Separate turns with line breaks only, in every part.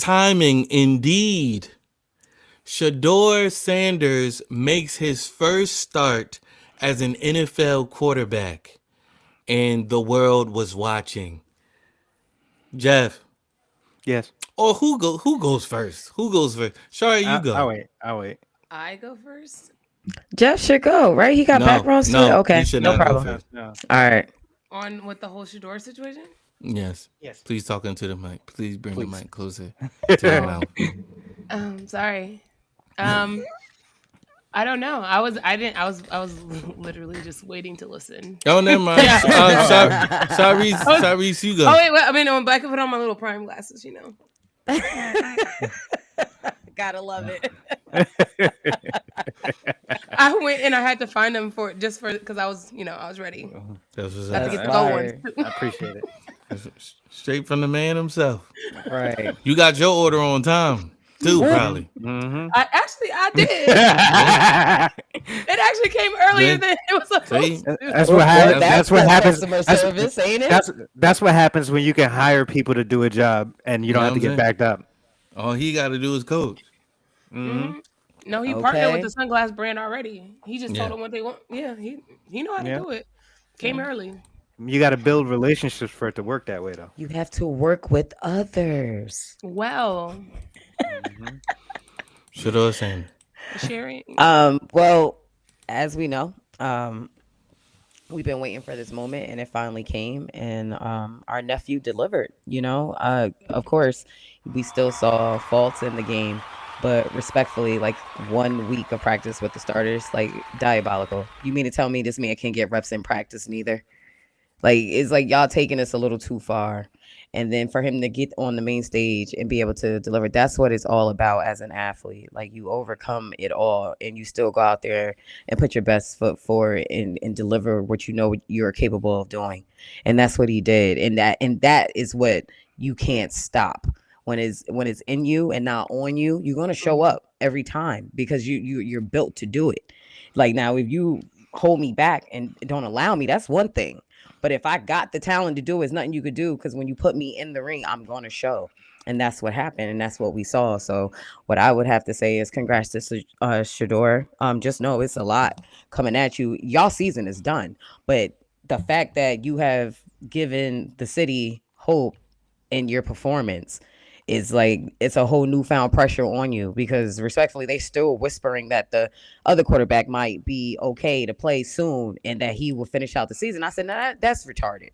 timing indeed. Shedeur Sanders makes his first start as an NFL quarterback, and the world was watching. Jeff,
Yes.
or who goes first? Who goes first? Sorry, you
I'll
go.
wait. I'll wait.
I go first
Jeff should go, right? He got
No,
background story.
no, he
Okay,
should
no
not go
problem.
No,
first.
no,
All
no.
right.
on with the whole Shedeur situation.
Yes.
Yes,
Please talk into the mic. Please bring the
please.
mic closer to your
Oh,
mouth.
sorry. Um, I don't know. I didn't. I was literally just waiting to listen.
Oh, never mind.
Yeah. I was.
Tyrese, you
Oh
go.
wait, wait. I mean, I can put on my little prime glasses. You know.
Gotta love it.
I went and I had to find them for just for because I was, I was ready.
That's what's
Got to
up.
That's
get the gold ones.
fire.
I appreciate it.
Straight from the man himself.
Right.
You got your order on time too,
Woo.
probably.
Mm-hmm.
I did. It actually came earlier
Yeah.
than it was supposed to.
That's what happens.
That's
That's what
the
happens.
customer
That's,
service, ain't it?
that's what happens when you can hire people to do a job and you
You know
don't
what
have to
I'm
get
saying?
backed up.
All he got to do is coach.
Mm-hmm.
No, he partnered with
Okay.
the sunglass brand already. He just told
Yeah.
them what they want. Yeah, he know how to
Yeah.
do it. Came early.
You got to build relationships for it to work that way, though.
You have to work with others.
Well,
Mm-hmm.
Shedeur Sanders.
sharing.
Well, as we know, we've been waiting for this moment and it finally came and our nephew delivered, of course we still saw faults in the game, but respectfully, like 1 week of practice with the starters, like diabolical. You mean to tell me this man can't get reps in practice neither? Like, it's like y'all taking this a little too far. And then for him to get on the main stage and be able to deliver, that's what it's all about as an athlete. Like, you overcome it all and you still go out there and put your best foot forward and deliver what you know you're capable of doing. And that's what he did. And that is what you can't stop. When it's in you and not on you, you're gonna show
Mhm.
up every time because you're built to do it. Like, now, if you hold me back and don't allow me, that's one thing. But if I got the talent to do it, it's nothing you could do because when you put me in the ring, I'm going to show. And that's what happened. And that's what we saw. So what I would have to say is congrats to Shador. Just know it's a lot coming at you. Y'all season is done. But the fact that you have given the city hope in your performance is like it's a whole newfound pressure on you because respectfully they still whispering that the other quarterback might be okay to play soon and that he will finish out the season. I said, nah, that's retarded.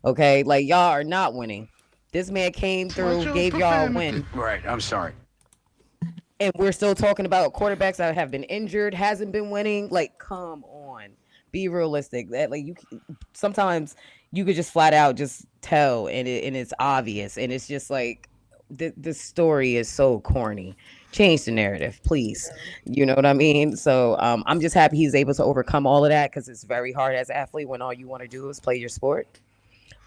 Okay, like y'all are not winning. This man came through, gave y'all a win,
Right, I'm sorry.
and we're still talking about quarterbacks that have been injured, hasn't been winning. Like, come on, be realistic. That like you sometimes you could just flat out just tell, and it's obvious, and it's just like this story is so corny. Change the narrative, please. You know what I mean? So I'm just happy he's able to overcome all of that because it's very hard as an athlete when all you want to do is play your sport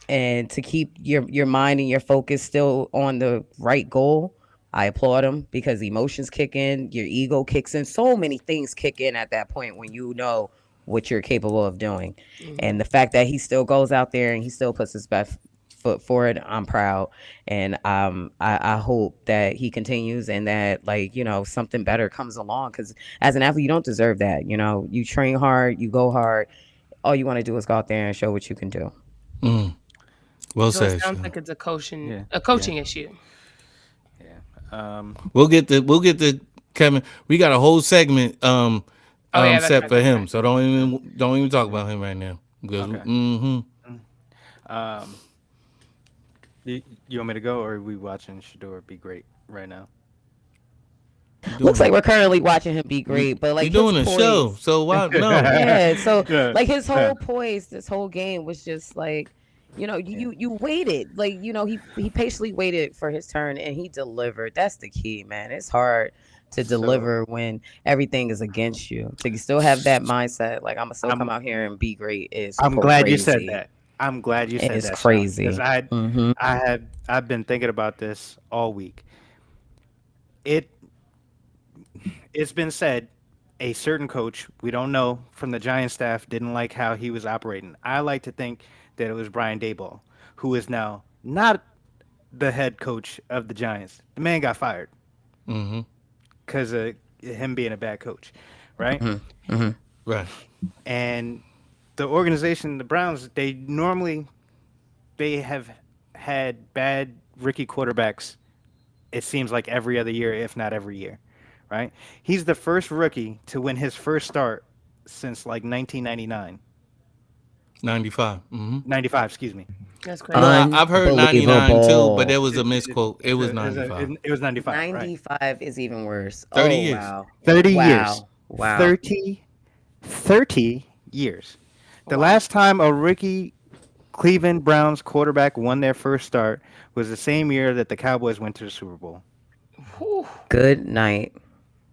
and to keep your mind and your focus still on the right goal. I applaud him because emotions kick in, your ego kicks in, so many things kick in at that point when you know what you're capable of doing. And the fact that he still goes out there and he still puts his best foot forward, I'm proud. And I hope that he continues and that, like, something better comes along because as an athlete, you don't deserve that. You train hard, you go hard. All you want to do is go out there and show what you can do.
Mm. Well
So it
said.
sounds
Sean.
like it's a coaching
Yeah.
a coaching issue.
Yeah.
We'll get the Kevin. We got a whole segment
Oh yeah, that's
set
right.
for
That's
him.
right.
So don't even talk about him right now. Because
Okay. Um, you want me to go, or are we watching Shador be great right now?
you
Looks
doing
like
it.
we're currently watching him be
You
great, but
you
like his
doing a show.
poise.
So why no?
Yeah, so
Yeah.
like his
Yeah.
whole poise, this whole game was just like,
Yeah.
you waited, like he patiently waited for his turn and he delivered. That's the key, man. It's hard to
So
deliver when everything is against you. To still have that mindset, like I'm gonna still come
I'm
out here and be great, is
I'm glad you said
crazy.
that. I'm glad you
It
said
is
that, Sean, because
crazy. Hmm.
I've been thinking about this all week. It it's been said a certain coach, we don't know, from the Giant staff didn't like how he was operating. I like to think that it was Brian Daboll, who is now not the head coach of the Giants. The man got fired
Mm-hmm.
because of him being a bad coach, right?
Right.
And the organization, the Browns, they have had bad rookie quarterbacks. It seems like every other year, if not every year, right? He's the first rookie to win his first start since like 1999,
95. Mm-hmm.
95, excuse me.
That's crazy.
No, I've heard 99 too, but there
Unbelievable.
was a misquote. It was 95.
It was 95, right?
95 is even worse.
30
Oh,
years.
wow.
30
wow.
years.
Wow.
30 years. The last time a rookie Cleveland Browns quarterback won their first start was the same year that the Cowboys went to the Super Bowl.
Whew.
Good night.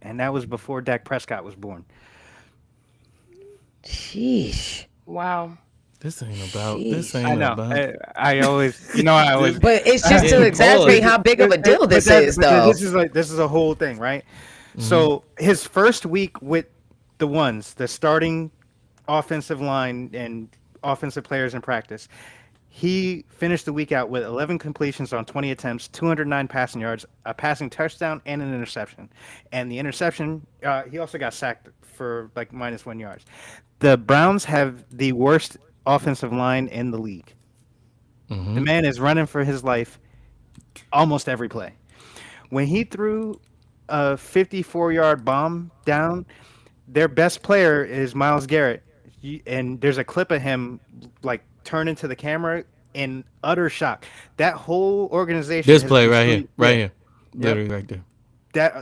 And that was before Dak Prescott was born.
Sheesh.
Wow.
This ain't about.
Jeez.
This
I
ain't
know.
about.
I always, I always.
But it's just to
Yeah,
exaggerate
pause.
how big of a deal this is, though.
This is a whole thing, right? So his first week with the starting offensive line and offensive players in practice, he finished the week out with 11 completions on 20 attempts, 209 passing yards, a passing touchdown, and an interception. And the interception, he also got sacked for like -1 yards. The Browns have the worst offensive line in the league. The man is running for his life almost every play. When he threw a 54-yard bomb down, their best player is Myles Garrett. And there's a clip of him like turning to the camera in utter shock. That whole organization.
This
has
play
been
right
so-
here. Right
yeah,
here. Literally right there.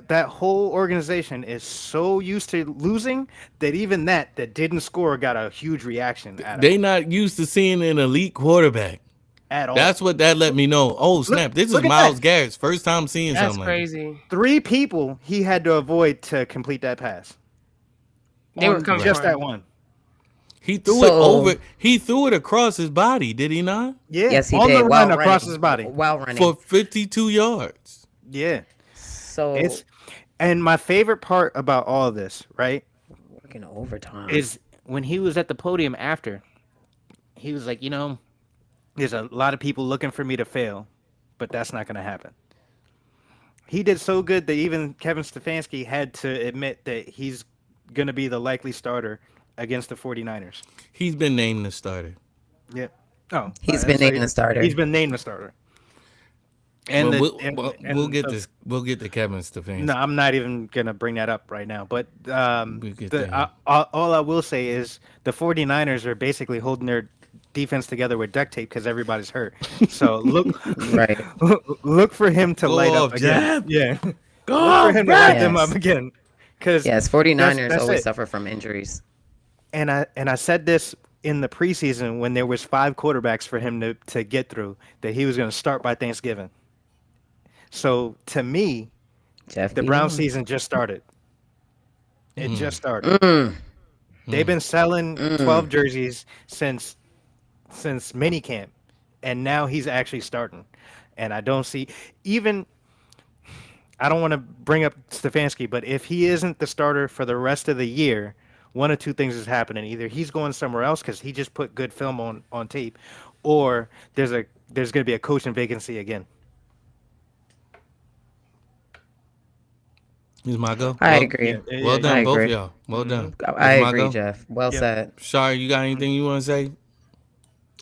That whole organization is so used to losing that even that didn't score got a huge reaction out of
They
it
not used to seeing an elite quarterback.
at all.
That's what that let me know. Oh snap! This is
look at
Myles
that.
Garrett's first time seeing
That's
something
crazy.
3 people he had to avoid to complete that pass.
They were
On
coming
just
for him.
that one.
He threw it
So-
over. He threw it across his body. Did he not?
Yeah,
Yes, he
on
did.
the
while
run across
running.
his body.
While running.
For 52 yards.
Yeah,
So,
and my favorite part about all of this, right,
working overtime.
is when he was at the podium after, he was like, there's a lot of people looking for me to fail, but that's not going to happen. He did so good that even Kevin Stefanski had to admit that he's going to be the likely starter against the 49ers.
He's been named the starter.
Yeah. Oh,
He's been named the starter.
He's been named the starter. And
Well,
and
we'll get
the-
this. We'll get to Kevin Stefanski.
No, I'm not even gonna bring that up right now. But
We'll get there.
all I will say is the 49ers are basically holding their defense together with duct tape because everybody's hurt. So look,
Right.
look for him to
Go
light
off,
up again.
Jab.
Yeah,
Go
look
off,
for him to light
Jab.
them up
Yes.
again. Because
Yes, 49ers
that's
always
it.
suffer from injuries.
And I said this in the preseason when there was 5 quarterbacks for him to get through, that he was going to start by Thanksgiving. So to me,
Jeff
the
be
Brown
on.
season just started. It just started. They've been selling 12 jerseys since minicamp, and now he's actually starting. And I don't see even. I don't want to bring up Stefanski, but if he isn't the starter for the rest of the year, one of two things is happening. Either he's going somewhere else because he just put good film on tape, or there's going to be a coaching vacancy again.
He's my go.
I
Well-
agree.
Well done,
I
both of
agree.
y'all. Well done.
I
That's my
agree,
go.
Jeff. Well
Yeah.
said.
Sorry, you got anything you want to say?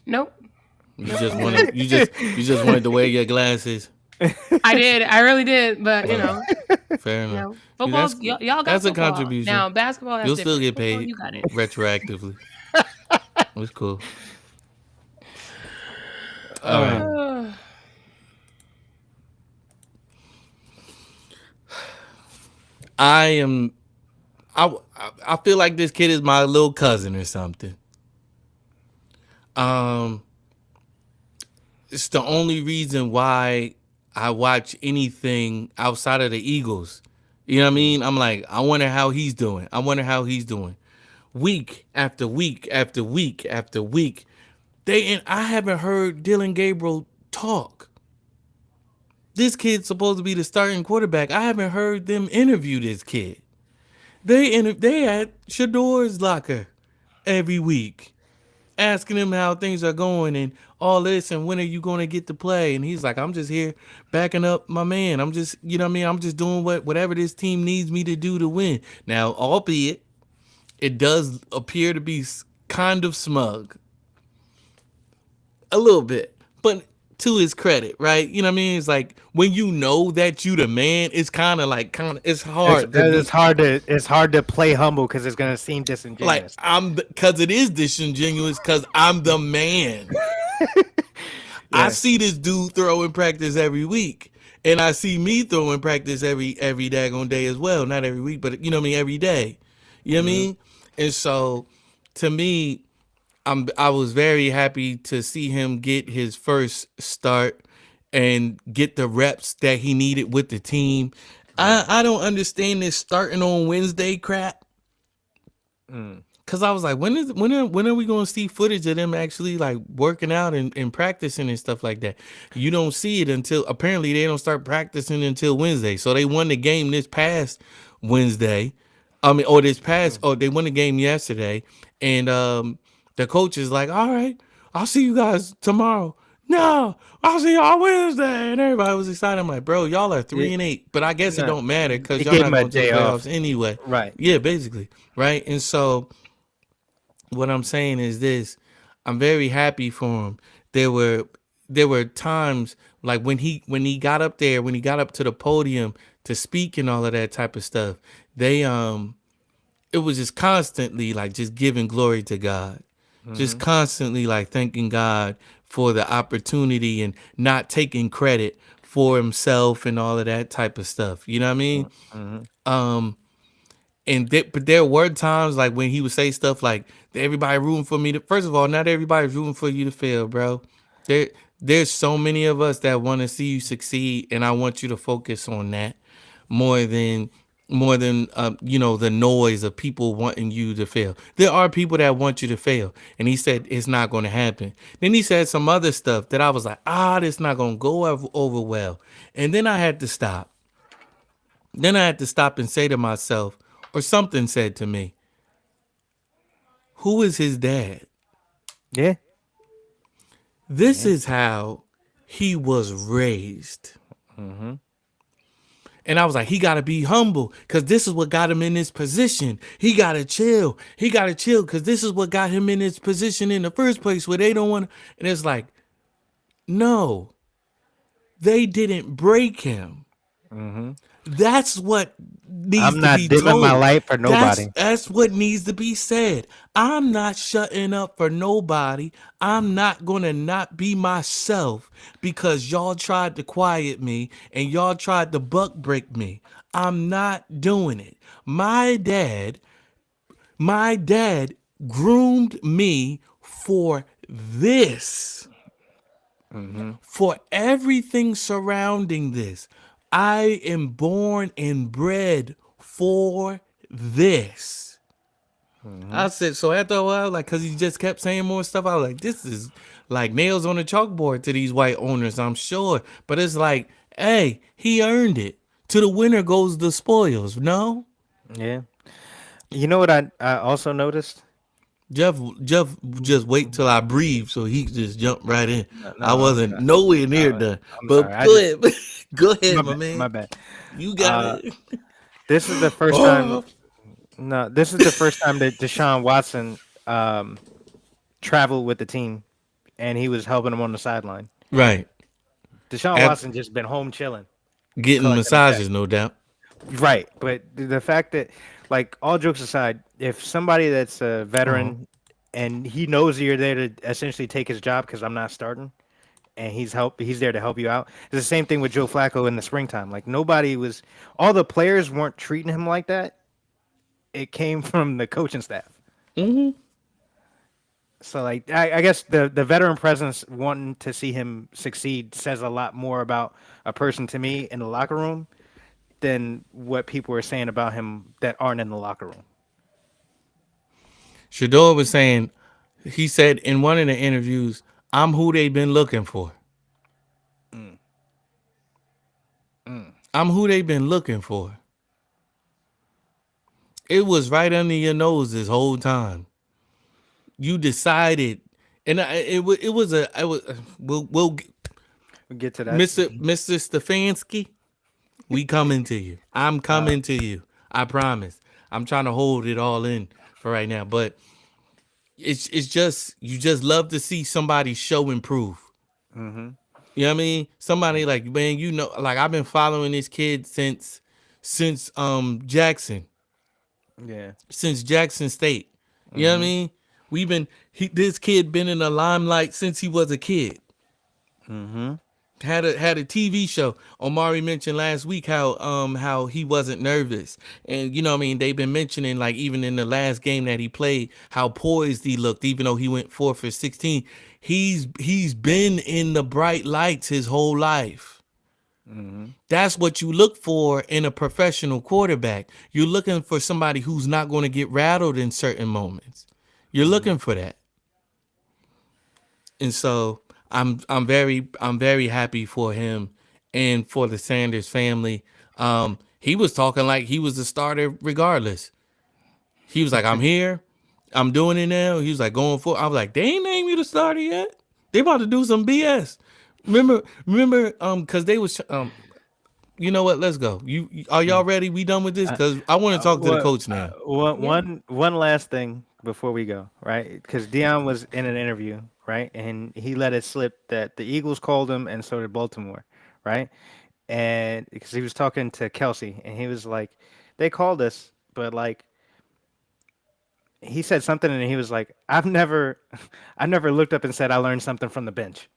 Nope.
You just wanted. You just wanted to wear your glasses.
I did. I really did. But
Fair enough.
football.
that's-
Y'all got
that's a
football.
contribution.
Now basketball. That's
You'll still
different.
get
Football,
paid
You got it.
retroactively. It's cool. All right. I feel like this kid is my little cousin or something. It's the only reason why I watch anything outside of the Eagles. You know what I mean? I'm like, I wonder how he's doing. Week after week after week after week. I haven't heard Dylan Gabriel talk. This kid's supposed to be the starting quarterback. I haven't heard them interview this kid. They at Shedeur's locker every week, asking him how things are going and all this, and when are you going to get to play? And he's like, I'm just here backing up my man. I'm just, you know what I mean? I'm just doing whatever this team needs me to do to win. Now, albeit it does appear to be kind of smug, a little bit, but to his credit, right? You know what I mean? It's like when you know that you the man, it's it's hard to be
It's hard to play humble because it's gonna seem
like
disingenuous.
because it is disingenuous because I'm the man. I
Yeah.
see this dude throw in practice every week. And I see me throw in practice every daggone day as well. Not every week, but you know what I mean, every day. You know what I
Mm-hmm.
mean? And so to me, I was very happy to see him get his first start and get the reps that he needed with the team.
Right.
I don't understand this starting on Wednesday crap.
Mm.
Cause I was like, when are we gonna see footage of them actually like working out and practicing and stuff like that? You don't see it until apparently they don't start practicing until Wednesday. So they won the game this past Wednesday. I mean, or this past,
Mm.
or they won the game yesterday, and the coach is like, "All right, I'll see you guys tomorrow." No, I'll see y'all Wednesday, and everybody was excited. I'm like, bro, y'all are
Yeah.
3-8, but I guess it
No,
don't matter because
he
y'all
gave
not
him a
going to the
day off.
playoffs anyway.
Right.
Yeah, basically, right. And so what I'm saying is this: I'm very happy for him. There were times like when he got up there, when he got up to the podium to speak and all of that type of stuff. They it was just constantly like just giving glory to God, just
Mm-hmm.
constantly like thanking God for the opportunity and not taking credit for himself and all of that type of stuff. You know what I mean?
Mm-hmm.
Um, but there were times like when he would say stuff like everybody rooting for me to, first of all, not everybody's rooting for you to fail, bro. there there's so many of us that want to see you succeed, and I want you to focus on that more than the noise of people wanting you to fail. There are people that want you to fail, and he said it's not going to happen. Then he said some other stuff that I was like, this not going to go over well. And then I had to stop. Then I had to stop and say to myself, or something said to me, who is his dad?
Yeah.
This
Yeah.
is how he was raised.
Mm-hmm.
And I was like, he got to be humble because this is what got him in this position. He got to chill. He got to chill because this is what got him in this position in the first place where they don't want to. And it's like, no, they didn't break him.
Mm-hmm.
That's what needs
I'm
to
not
be
dimming my
told.
light for
That's
nobody.
that's what needs to be said. I'm not shutting up for nobody. I'm not gonna not be myself because y'all tried to quiet me and y'all tried to buck break me. I'm not doing it. My dad groomed me for this,
Mm-hmm.
for everything surrounding this. I am born and bred for this.
Mm-hmm.
I said, so after a while, like, cause he just kept saying more stuff, I was like, this is like nails on a chalkboard to these white owners, I'm sure. But it's like, hey, he earned it. To the winner goes the spoils. No,
Yeah. You know what I also noticed?
Jeff, just wait till I breathe, so he just jumped right in.
No, no,
I wasn't
I'm,
nowhere near
uh,
done.
I'm sorry.
But
I
go
just
ahead, go ahead,
my
my
bad.
man.
My bad.
You got
Uh,
it.
this is the first time.
Oh,
No, this is the first time that Deshaun Watson traveled with the team, and he was helping him on the sideline.
right.
Deshaun
Ab-
Watson just been home chilling,
Getting
collecting a check.
massages, no doubt.
Right, but the fact that, like, all jokes aside, if somebody that's a
Oh,
veteran and he knows you're there to essentially take his job because I'm not starting, and he's there to help you out. It's the same thing with Joe Flacco in the springtime. Like all the players weren't treating him like that. It came from the coaching staff.
hmm
So like I guess the veteran presence wanting to see him succeed says a lot more about a person to me in the locker room than what people are saying about him that aren't in the locker room.
Shedeur was saying, he said in one of the interviews, I'm who they've been looking for.
Mm, mm,
I'm who they've been looking for. It was right under your nose this whole time. You decided And it was a I was we'll
We'll get to that.
Mr. Stefanski, we coming to you. I'm coming to you. I promise. I'm trying to hold it all in for right now, but it's just you just love to see somebody show improve.
Mm-hmm.
You know what I mean? Somebody like, man, like I've been following this kid since Jackson,
Yeah.
since Jackson State. You know what I
Mm-hmm.
mean? This kid been in the limelight since he was a kid.
Mm-hmm.
Had a TV show. Omari mentioned last week how he wasn't nervous. And you know what I mean, they've been mentioning like even in the last game that he played, how poised he looked, even though he went 4 for 16. He's been in the bright lights his whole life.
Mm-hmm.
That's what you look for in a professional quarterback. You're looking for somebody who's not going to get rattled in certain moments. You're looking for that. And so I'm very happy for him and for the Sanders family. He was talking like he was the starter regardless. He was like, I'm here, I'm doing it now. He was like going for. I was like, they ain't named you the starter yet. They about to do some BS. Remember, because they was you know what? Let's go. Are y'all ready? We done with this? Because I want to talk to the coach now.
One last thing before we go, right? Because Dion was in an interview, right, and he let it slip that the Eagles called him, and so did Baltimore, right? And because he was talking to Kelsey, and he was like, "They called us, but like." He said something, and he was like, I never looked up and said I learned something from the bench."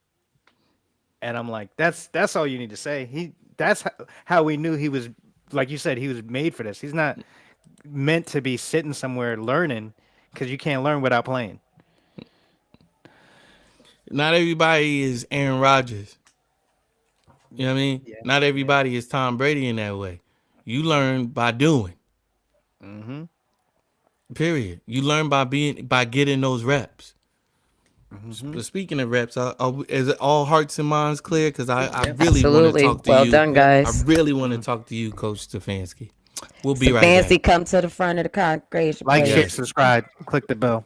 And I'm like, that's all you need to say. That's how we knew he was, like you said, he was made for this. He's not meant to be sitting somewhere learning, because you can't learn without playing.
Not everybody is Aaron Rodgers. You know what I mean?
Yeah.
Not everybody is Tom Brady in that way. You learn by doing.
Mm-hmm.
Period. You learn by getting those reps.
Mm-hmm.
But speaking of reps, is it all hearts and minds clear? Because I really want to
Absolutely.
talk to
Well
you.
done, guys.
I really want to talk to you, Coach Stefanski. We'll be right
Fancy,
back.
come to the front of the congregation.
Like,
please.
share,
Yes.
subscribe, click the bell.